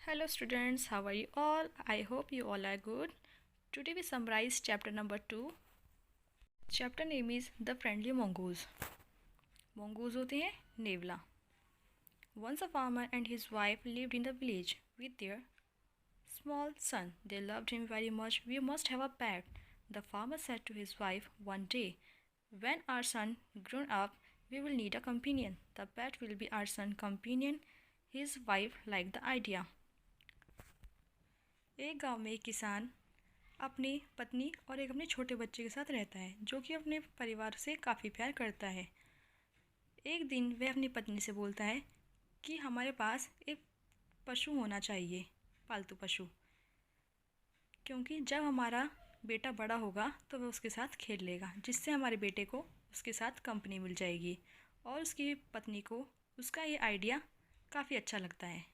Hello students, how are you all? I hope you all are good. Today we summarize chapter number 2. Chapter name is The Friendly Mongoose. Mongoose होते हैं नेवला. Once a farmer and his wife lived in the village with their small son. They loved him very much. We must have a pet. The farmer said to his wife one day, when our son grown up, we will need a companion. The pet will be our son companion. His wife liked the idea. एक गांव में एक किसान अपनी पत्नी और एक अपने छोटे बच्चे के साथ रहता है जो कि अपने परिवार से काफ़ी प्यार करता है। एक दिन वह अपनी पत्नी से बोलता है कि हमारे पास एक पशु होना चाहिए, पालतू पशु, क्योंकि जब हमारा बेटा बड़ा होगा तो वह उसके साथ खेल लेगा, जिससे हमारे बेटे को उसके साथ कंपनी मिल जाएगी। और उसकी पत्नी को उसका ये आइडिया काफ़ी अच्छा लगता है।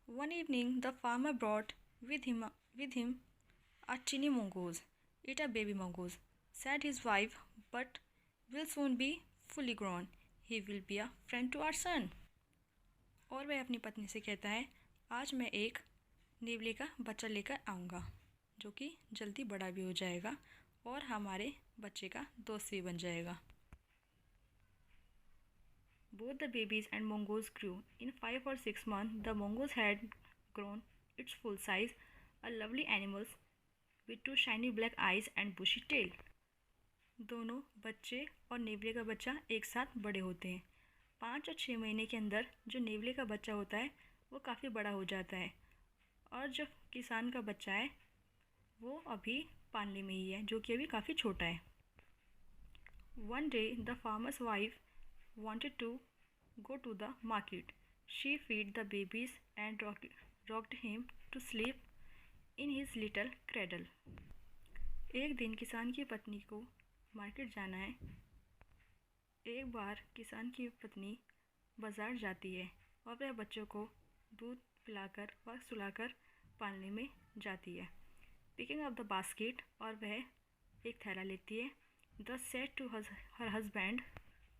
One evening, the farmer brought with him a tiny mongoose. It a baby mongoose, said his wife, but will soon be fully grown. He will be a friend to our son. और वह अपनी पत्नी से कहता है, आज मैं एक नेवले का बच्चा लेकर आऊँगा जो कि जल्दी बड़ा भी हो जाएगा और हमारे बच्चे का दोस्त भी बन जाएगा। Both the babies and mongoose grew. In 5 or 6 months, the mongoose had grown its full size, a lovely animal with 2 shiny black eyes and bushy tail. दोनों बच्चे और नेवले का बच्चा एक साथ बड़े होते हैं। 5 और 6 महीने के अंदर जो नेवले का बच्चा होता है वो काफ़ी बड़ा हो जाता है और जो किसान का बच्चा है वो अभी पालने में ही है, जो कि अभी काफ़ी छोटा है। One day, the farmer's wife wanted to go to the market. She fed the babies and rocked him to sleep in his little cradle. एक दिन किसान की पत्नी को मार्केट जाना है। एक बार किसान की पत्नी बाज़ार जाती है और वह बच्चों को दूध पिलाकर और सुलाकर पालने में जाती है। पिकिंग अप द बास्केट, और वह एक थैला लेती है। Thus said to her husband,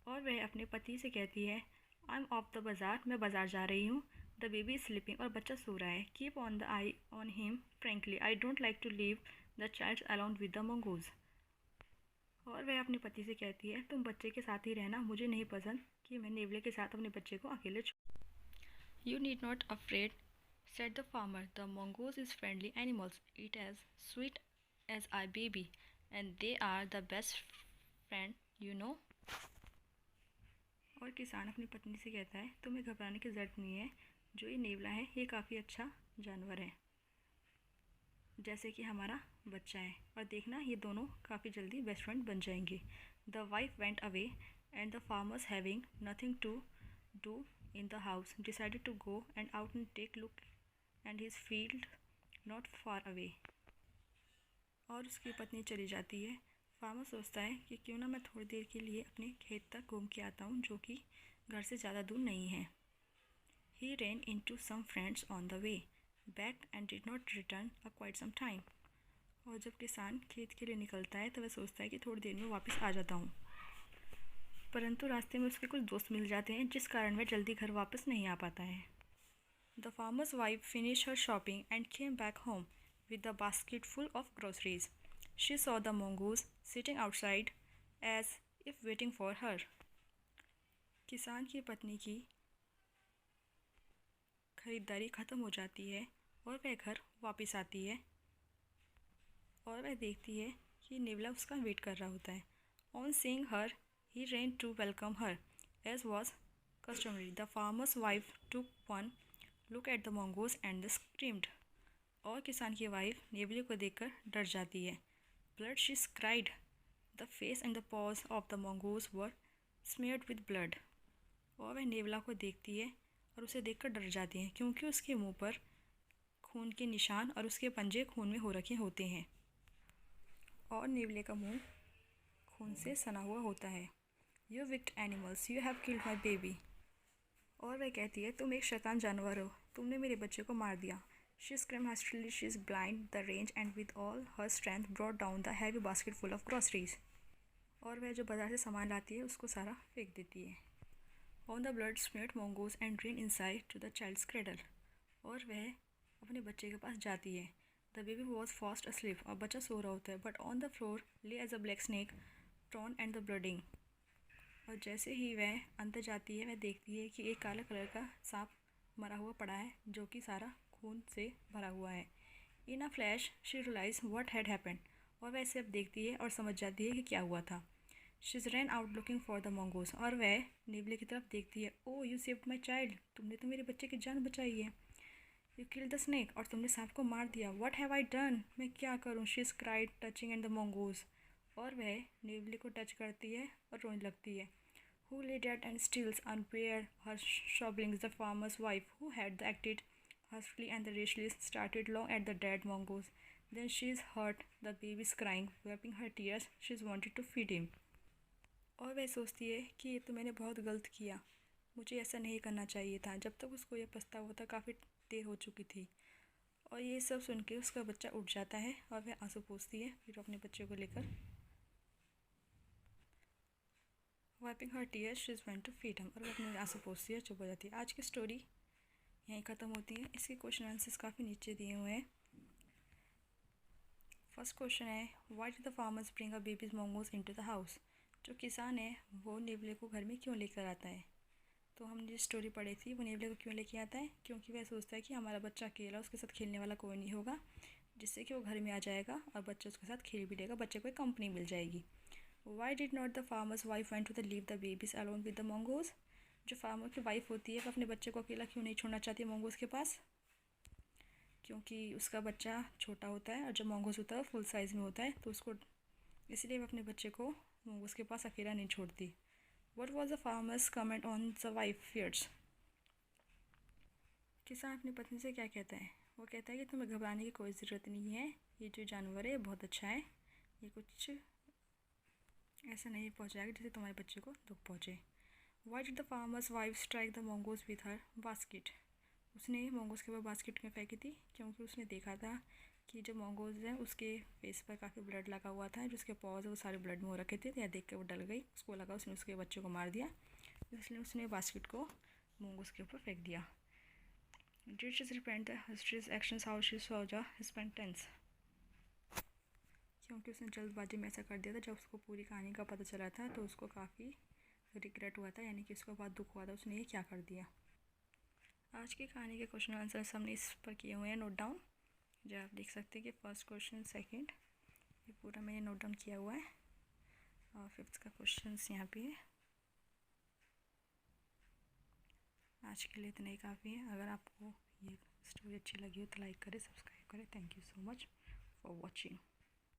और वह अपने पति से कहती है, आई एम ऑफ द बाज़ार, मैं बाज़ार जा रही हूँ। द बेबी इज स्लीपिंग, और बच्चा सो रहा है। Keep on the eye on him frankly, I don't like to leave the child alone with the mongoose. और वह अपने पति से कहती है, तुम बच्चे के साथ ही रहना, मुझे नहीं पसंद कि मैं नेवले के साथ अपने बच्चे को अकेले you need not afraid, said the farmer. The mongoose is friendly animals. It as sweet as our baby, and they are the best friend, you know. और किसान अपनी पत्नी से कहता है, तुम्हें घबराने की ज़रूरत नहीं है, जो ये नेवला है ये काफ़ी अच्छा जानवर है, जैसे कि हमारा बच्चा है, और देखना ये दोनों काफ़ी जल्दी बेस्ट फ्रेंड बन जाएंगे। The wife went away and the farmer's having nothing to do in the house decided to go and out and take look and his field not far away. और उसकी पत्नी चली जाती है। फार्मर सोचता है कि क्यों ना मैं थोड़ी देर के लिए अपने खेत तक घूम के आता हूँ, जो कि घर से ज़्यादा दूर नहीं है। He ran into some friends on the way back and did not return for quite some time. और जब किसान खेत के लिए निकलता है तो वह सोचता है कि थोड़ी देर में वापस आ जाता हूँ, परंतु रास्ते में उसके कुछ दोस्त मिल जाते हैं, जिस कारण वह जल्दी घर वापस नहीं आ पाता है। The farmer's wife finish her shopping and came back home with the basket full of groceries. She saw the mongoose sitting outside as if waiting for her. किसान की पत्नी की खरीदारी ख़त्म हो जाती है और वह घर वापस आती है और वह देखती है कि नेवला उसका वेट कर रहा होता है। On seeing her, he ran to welcome her, as was customary. The farmer's wife took one look at the mongoose and screamed. और किसान की वाइफ नेवले को देखकर डर जाती है। Blood, she cried. The face and the paws of the mongoose were smeared with blood. और वह नेवला को देखती है और उसे देखकर डर जाती है, क्योंकि उसके मुंह पर खून के निशान और उसके पंजे खून में हो रखे होते हैं और नेवले का मुंह खून से सना हुआ होता है। You wicked animals, you have killed my baby. और वह कहती है, तुम एक शैतान जानवर हो, तुमने मेरे बच्चे को मार दिया। She screamed hastily, she is blind the range and with all her strength brought down the heavy basket full of groceries. और वह जो बाजार से सामान लाती है उसको सारा फेंक देती है। On the blood smeared mongoose and ran inside to the child's cradle. और वह अपने बच्चे के पास जाती है। The baby was fast asleep, और बच्चा सो रहा होता है। But on the floor lay as a black snake torn and the bleeding. और जैसे ही वह अंदर जाती है, वह देखती है कि एक काला कलर का सांप मरा हुआ पड़ा है, जो कि सारा खून से भरा हुआ है। In a flash she realize what had happened. और वह इसे अब देखती है और समझ जाती है कि क्या हुआ था। She's ran out looking for the mongoose. और वह नेवले की तरफ देखती है। Oh you saved my child, तुमने तो मेरे बच्चे की जान बचाई है। यू किल द स्नेक, और तुमने सांप को मार दिया। व्हाट हैव आई डन, मैं क्या करूँ। She is cried touching and the mongoose. और वह नेवले को टच करती है और रोने लगती है। Who lay dead and steals unaware her shobblings, the farmer's wife, who had acted hastily and rashly started long at the dead mongoose. Then she is hurt, the baby is crying, wiping her tears, she is wanted to feed him. और वह सोचती है कि ये तो मैंने बहुत गलत किया, मुझे ऐसा नहीं करना चाहिए था। जब तक उसको ये पछतावा था, काफ़ी देर हो चुकी थी। और ये सब सुन के उसका बच्चा उठ जाता है और वह आंसू पोंछती है, फिर अपने बच्चे को लेकर wiping her tear she is went to feed him, और वो अपने आंसू पोंछती है, चुप हो जाती है। आज की स्टोरी यहीं ख़त्म होती है। इसके क्वेश्चन आंसर्स काफ़ी नीचे दिए हुए हैं। फर्स्ट क्वेश्चन है, why did the farmers bring a babies mongoose into the house. जो किसान है वो नेवले को घर में क्यों लेकर आता है। तो हमने जो स्टोरी पढ़ी थी, वो नेवले को क्यों लेके आता है, क्योंकि वह सोचता है कि हमारा बच्चा अकेला, उसके साथ खेलने वाला कोई नहीं होगा, जिससे कि वो घर में आ जाएगा और बच्चा उसके साथ खेल भी लेगा, बच्चे को एक कंपनी मिल जाएगी। Why did not the farmer's wife went to the leave the babies alone with the mongoose. जो फार्मर की वाइफ होती है, वो अपने बच्चे को अकेला क्यों नहीं छोड़ना चाहती मंगोज के पास, क्योंकि उसका बच्चा छोटा होता है और जब मंगोज होता है फुल साइज़ में होता है, तो उसको इसलिए वो अपने बच्चे को मंगोज के पास अकेला नहीं छोड़ती। What was the farmer's comment on the wife fears. किसान अपनी पत्नी से क्या कहता है, वो कहता है कि तुम्हें घबराने की कोई ज़रूरत नहीं है, ये जो जानवर है बहुत अच्छा है, ये कुछ ऐसा नहीं पहुँचाएगा जिससे तुम्हारे बच्चे को दुख पहुँचे। Why did the farmer's wife strike the mongoose with her basket. उसने मंगोज के ऊपर बास्केट में फेंकी थी, क्योंकि उसने देखा था कि जो मंगोज है उसके फेस पर काफ़ी ब्लड लगा हुआ था, जो उसके पॉज है वो सारे ब्लड में हो रखे थे। तो यह देख कर वो डल गई, उसको लगा उसने उसके बच्चे को मार दिया, इसलिए उसने बास्केट को मंगोज के ऊपर फेंक दिया। Did she repent the histories actions how she saw the repentance. क्योंकि उसने जल्दबाजी में ऐसा कर दिया था, जब उसको पूरी कहानी का पता चला था तो उसको काफ़ी रिग्रेट हुआ था, यानी कि उसको बहुत दुख हुआ था, उसने ये क्या कर दिया। आज की कहानी के क्वेश्चन आंसर हमने इस पर किए हुए हैं नोट डाउन, जो आप देख सकते हैं कि फर्स्ट क्वेश्चन, सेकंड, ये पूरा मैंने नोट डाउन किया हुआ है, और फिफ्थ का क्वेश्चन यहाँ पे है। आज के लिए इतना ही काफ़ी है। अगर आपको ये स्टोरी अच्छी लगी हो तो लाइक करें, सब्सक्राइब करें। Thank you so much for watching.